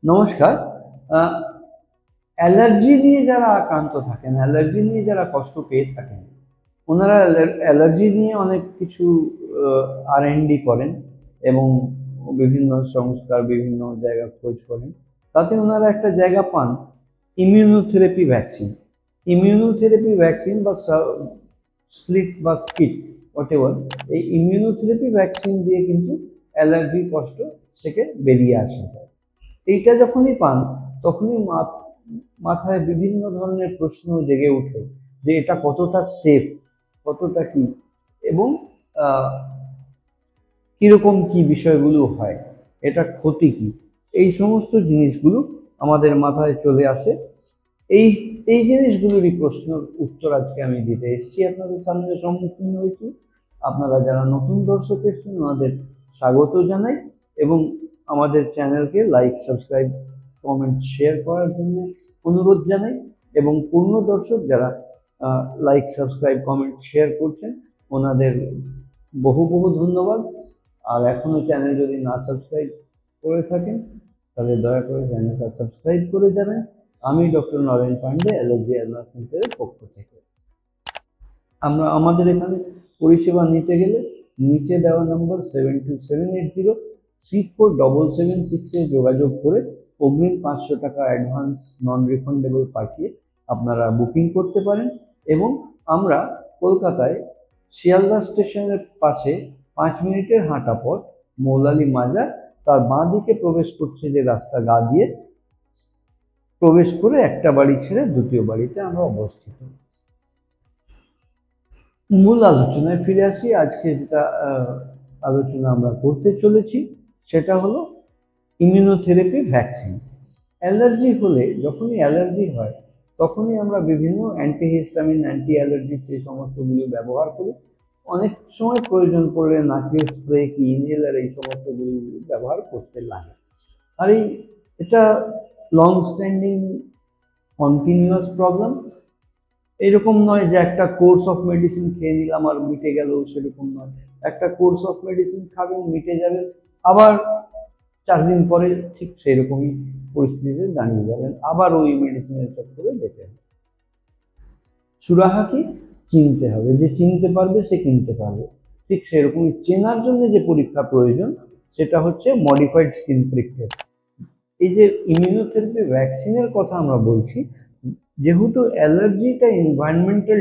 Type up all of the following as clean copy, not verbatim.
নমস্কার। অ্যালার্জি নিয়ে যারা আক্রান্ত থাকেন, অ্যালার্জি নিয়ে যারা কষ্ট পেয়ে থাকেন, ওনারা অ্যালার্জি নিয়ে অনেক কিছু R&D করেন এবং বিভিন্ন সংস্থার বিভিন্ন জায়গা খোঁজ করেন। তাতে ওনারা একটা জায়গা পান ইমিউনোথেরাপি ভ্যাকসিন। ইমিউনোথেরাপি ভ্যাকসিন বা স্লিট বা স্কিট হোয়াটএভার, এই ইমিউনোথেরাপি ভ্যাকসিন দিয়ে কিন্তু অ্যালার্জির কষ্ট থেকে বেরিয়ে আসা যায়। এইটা যখনই পান তখনই মাথায় বিভিন্ন ধরনের প্রশ্ন জেগে ওঠে যে এটা কতটা সেফ, কতটা কি, এবং কিরকম কি বিষয়গুলো হয়, এটা ক্ষতি কি, এই সমস্ত জিনিসগুলো আমাদের মাথায় চলে আসে। এই এই জিনিসগুলোরই প্রশ্নের উত্তর আজকে আমি দিতে এসেছি, আপনাদের সামনে সম্মুখীন হয়েছি। আপনারা যারা নতুন দর্শক এসেছেন ওনাদের স্বাগত জানাই এবং আমাদের চ্যানেলকে লাইক, সাবস্ক্রাইব, কমেন্ট, শেয়ার করার জন্য অনুরোধ জানাই। এবং পূর্ণ দর্শক যারা লাইক, সাবস্ক্রাইব, কমেন্ট, শেয়ার করছেন ওনাদের বহু বহু ধন্যবাদ। আর এখনো চ্যানেল যদি না সাবস্ক্রাইব করে থাকেন তাহলে দয়া করে চ্যানেলটা সাবস্ক্রাইব করে যাবেন। আমি doctor Naren Pandey, allergy advance সেন্টারের পক্ষ থেকে। আমাদের এখানে পরিষেবা নিতে গেলে নিচে দেওয়া নম্বর 7278034776 যোগাযোগ করে অগ্রিম 500 টাকা অ্যাডভান্স নন রিফান্ডেবল পাঠিয়ে আপনারা বুকিং করতে পারেন। এবং আমরা কলকাতায় শিয়ালদা স্টেশনের পাশে 5 মিনিটের হাঁটা পথ মৌলালি মাজার, তার বাঁ দিকে প্রবেশ করছে যে রাস্তা, গা দিয়ে প্রবেশ করে একটা বাড়ি ছেড়ে দ্বিতীয় বাড়িতে আমরা অবস্থিত। মূল আলোচনায় ফিরে আসি। আজকে যেটা আলোচনা আমরা করতে চলেছি সেটা হলো ইমিউনোথেরাপি ভ্যাকসিন। অ্যালার্জি হলে, যখনই অ্যালার্জি হয় তখনই আমরা বিভিন্ন অ্যান্টিহিস্টামিন, অ্যান্টি অ্যালার্জি সেই সমস্তগুলি ব্যবহার করি। অনেক সময় প্রয়োজন পড়লে নাকের স্প্রে কি ইনহেলার এই সমস্তগুলি ব্যবহার করতে লাগে। আর এটা লং স্ট্যান্ডিং কন্টিনিউয়াস প্রবলেম। এরকম নয় যে একটা কোর্স অফ মেডিসিন খেয়ে নিলাম আর মিটে গেল, সেরকম নয়। একটা কোর্স অফ মেডিসিন খাবেন, মিটে যাবে, আবার 4 দিন পরে ঠিক সেরকমই পরিস্থিতিতে দাঁড়িয়ে যাবেন, আবার ওই মেডিসিনের চক্করে যেতে হবে। সুরাহা কি? চিনতে হবে। যে চিনতে পারবে সে কিনতে পারবে। ঠিক সেরকমই চেনার জন্য যে পরীক্ষা প্রয়োজন সেটা হচ্ছে মডিফাইড স্কিন প্রিক টেস্ট। এই যে ইমিউনোথেরাপি ভ্যাকসিনের কথা আমরা বলছি, যেহেতু অ্যালার্জিটা এনভায়রনমেন্টাল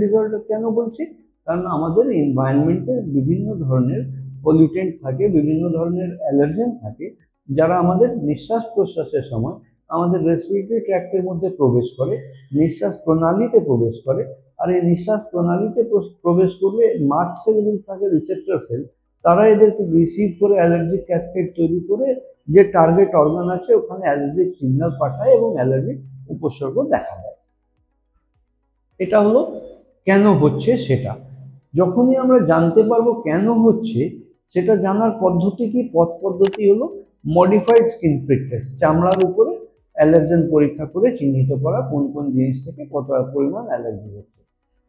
ডিসঅর্ডার কেন বলছি? কারণ আমাদের এনভায়রনমেন্টে বিভিন্ন ধরনের পলিউটেন্ট থাকে, বিভিন্ন ধরনের অ্যালার্জেন থাকে, যারা আমাদের নিঃশ্বাস প্রশ্বাসের সময় আমাদের রেসপিরেটরি ট্র্যাক্টের মধ্যে প্রবেশ করে, নিঃশ্বাস প্রণালীতে প্রবেশ করে। আর এই নিঃশ্বাস প্রণালীতে প্রবেশ করলে মাস্ট সেলগুলো থাকে, রিসেপ্টর সেল, তারা এদেরকে রিসিভ করে অ্যালার্জিক ক্যাসকেড তৈরি করে যে টার্গেট অর্গান আছে ওখানে অ্যালার্জিক সিগন্যাল পাঠায় এবং অ্যালার্জিক উপসর্গ দেখা দেয়। এটা হলো কেন হচ্ছে সেটা। যখনই আমরা জানতে পারবো কেন হচ্ছে, সেটা জানার পদ্ধতি কি? পদ্ধতি হলো মডিফাইড স্কিন প্রিক টেস্ট। চামড়ার উপরে অ্যালার্জেন পরীক্ষা করে চিহ্নিত করা কোন কোন জিনিস থেকে কত পরিমাণ অ্যালার্জি হচ্ছে।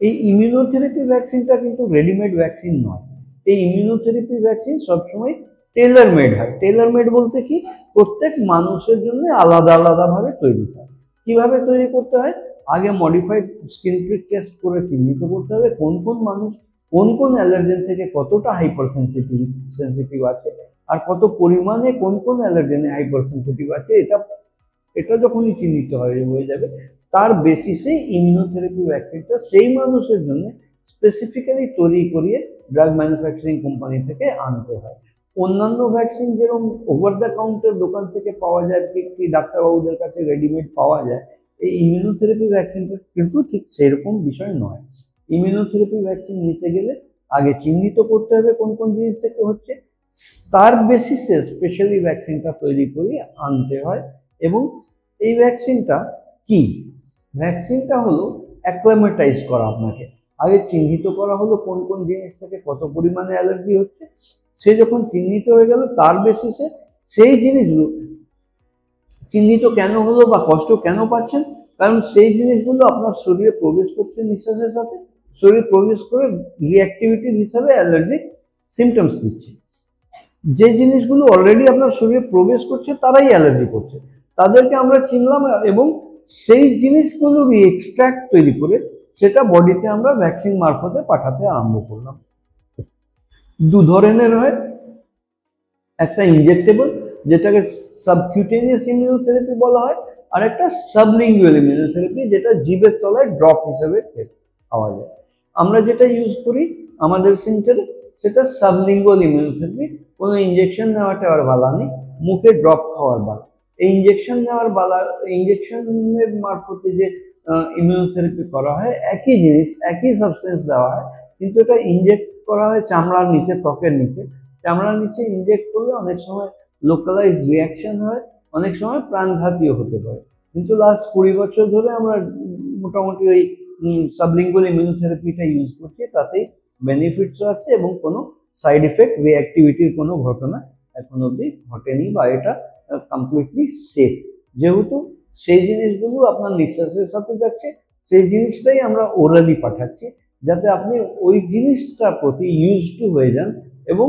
এই ইমিউনোথেরাপি ভ্যাকসিনটা কিন্তু রেডিমেড ভ্যাকসিন নয়। এই ইমিউনোথেরাপি ভ্যাকসিন সবসময় টেইলর মেড হয়। টেইলর মেড বলতে কি? প্রত্যেক মানুষের জন্য আলাদা আলাদাভাবে তৈরি হয়। কিভাবে তৈরি করতে হয়? আগে মডিফাইড স্কিন প্রিক টেস্ট করে চিহ্নিত করতে হবে কোন কোন মানুষ কোন কোন অ্যালার্জেন থেকে কতটা হাইপার সেন্সিটিভ আছে, আর কত পরিমাণে কোন কোন অ্যালার্জেনে হাইপার সেন্সিটিভ আছে। এটা যখনই চিহ্নিত হয়ে যাবে, তার বেসিসে ইমিউনোথেরাপি ভ্যাকসিনটা সেই মানুষের জন্য স্পেসিফিক্যালি তৈরি করিয়ে ড্রাগ ম্যানুফ্যাকচারিং কোম্পানি থেকে আনতে হয়। অন্যান্য ভ্যাকসিন যেরকম ওভার দ্য কাউন্টার দোকান থেকে পাওয়া যায়, কি ডাক্তারবাবুদের কাছে রেডিমেড পাওয়া যায়, এই ইমিউনোথেরাপি ভ্যাকসিনটা কিন্তু ঠিক সেরকম বিষয় নয়। ইমিউনোথেরাপি ভ্যাকসিন নিতে গেলে আগে চিহ্নিত করতে হবে কোন কোন জিনিস থেকে হচ্ছে, তার বেসিসে স্পেশালি ভ্যাকসিনটা তৈরি করে আনতে হয়। এবং এই ভ্যাকসিনটা কি? ভ্যাকসিনটা হলো অ্যাক্লামেটাইজ করা। আপনাকে আগে চিহ্নিত করা হলো কোন কোন জিনিস থেকে কত পরিমাণে অ্যালার্জি হচ্ছে। সে যখন চিহ্নিত হয়ে গেল, তার বেসিসে সেই জিনিসগুলো চিহ্নিত কেন হলো বা কষ্ট কেন পাচ্ছেন, কারণ সেই জিনিসগুলো আপনার শরীরে প্রবেশ করছে নিঃশ্বাসের সাথে, শরীরে প্রবেশ করে রিঅ্যাক্টিভিটির হিসাবে অ্যালার্জিক সিমটমস দিচ্ছে। যে জিনিসগুলো অলরেডি আপনার শরীরে প্রবেশ করছে তারাই অ্যালার্জি করছে, তাদেরকে আমরা চিনলাম এবং সেই জিনিসগুলোর এক্সট্রাক্ট তৈরি করে সেটা বডিতে আমরা ভ্যাকসিন মারফতে পাঠাতে আরম্ভ করলাম। দু ধরনের হয়, একটা ইনজেক্টেবল যেটাকে সাবকিউটেনিয়াস ইমিউনোথেরাপি বলা হয়, আর একটা সাবলিঙ্গুয়াল ইমিউনোথেরাপি যেটা জিভের তলায় ড্রপ হিসেবে খাওয়া যায়। আমরা যেটা ইউজ করি আমাদের সেন্টারে সেটা সাবলিঙ্গুয়াল ইমিউনোথেরাপি। কোনো ইঞ্জেকশন নেওয়াটা আর বালা নেই, মুখে ড্রপ খাওয়ার বালা। এই ইঞ্জেকশন নেওয়ার বালা, ইঞ্জেকশনের মারফতে যে ইমিউনোথেরাপি করা হয় একই জিনিস, একই সাবস্টেন্স দেওয়া হয়, কিন্তু এটা ইনজেক্ট করা হয় চামড়ার নিচে, ত্বকের নিচে। চামড়ার নিচে ইনজেক্ট করলে অনেক সময় লোকালাইজ রিয়াকশন হয়, অনেক সময় প্রাণঘাতীও হতে পারে। কিন্তু লাস্ট 20 বছর ধরে আমরা মোটামুটি ওই সাবলিঙ্গুয়াল ইমিউনোথেরাপিটা ইউজ করছি, তাতেই বেনিফিটসও আছে এবং কোনো সাইড এফেক্ট রিঅ্যাক্টিভিটির কোনো ঘটনা এখন অবধি ঘটেনি, বা এটা কমপ্লিটলি সেফ। যেহেতু সেই জিনিসগুলো আপনার নিঃশ্বাসের সাথে যাচ্ছে, সেই জিনিসটাই আমরা ওরালি পাঠাচ্ছি, যাতে আপনি ওই জিনিসটার প্রতি ইউজ টু হয়ে যান এবং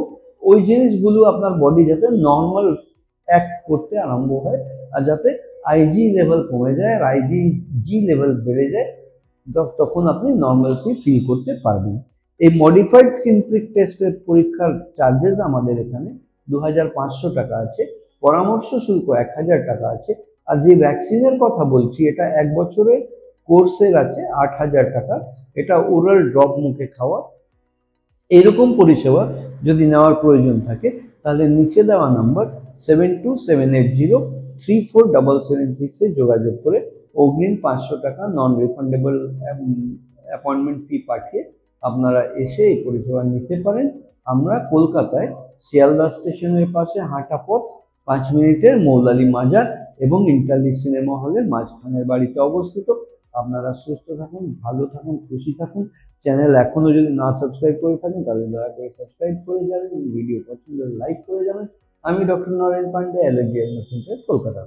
ওই জিনিসগুলো আপনার বডি যাতে নর্মাল অ্যাক্ট করতে আরম্ভ হয়, আর যাতে আইজি লেভেল কমে যায় আর আইজিজি লেভেল বেড়ে যায়, তখন আপনি নর্মালসি ফিল করতে পারবেন। এই মডিফাইড স্কিন প্রিক টেস্টের পরীক্ষার চার্জেস আমাদের এখানে 2500 টাকা আছে, পরামর্শ শুল্ক 1000 টাকা আছে, আর যে ভ্যাকসিনের কথা বলছি এটা 1 বছরের কোর্সের আছে 8000 টাকা। এটা ওরাল ড্রপ মুখে খাওয়া। এরকম পরিষেবা যদি নেওয়ার প্রয়োজন থাকে তাহলে নিচে দেওয়া নাম্বার 7278034776 যোগাযোগ করে অগ্রিম 500 টাকা নন রিফান্ডেবল অ্যাপয়েন্টমেন্ট ফি পাঠিয়ে আপনারা এসে এই পরিষেবা নিতে পারেন। আমরা কলকাতায় শিয়ালদা স্টেশনের পাশে হাঁটা পথ 5 মিনিটের মৌলালী মাজার এবং ইন্টারলি সিনেমা হলের মাঝখানের বাড়িতে অবস্থিত। আপনারা সুস্থ থাকুন, ভালো থাকুন, খুশি থাকুন। চ্যানেল এখনো যদি না সাবস্ক্রাইব করে থাকেন তাহলে দয়া করে সাবস্ক্রাইব করে যাবেন, ভিডিও পছন্দ লাইক করে যাবেন। আমি doctor Naren Pandey, allergy centre, Kolkata.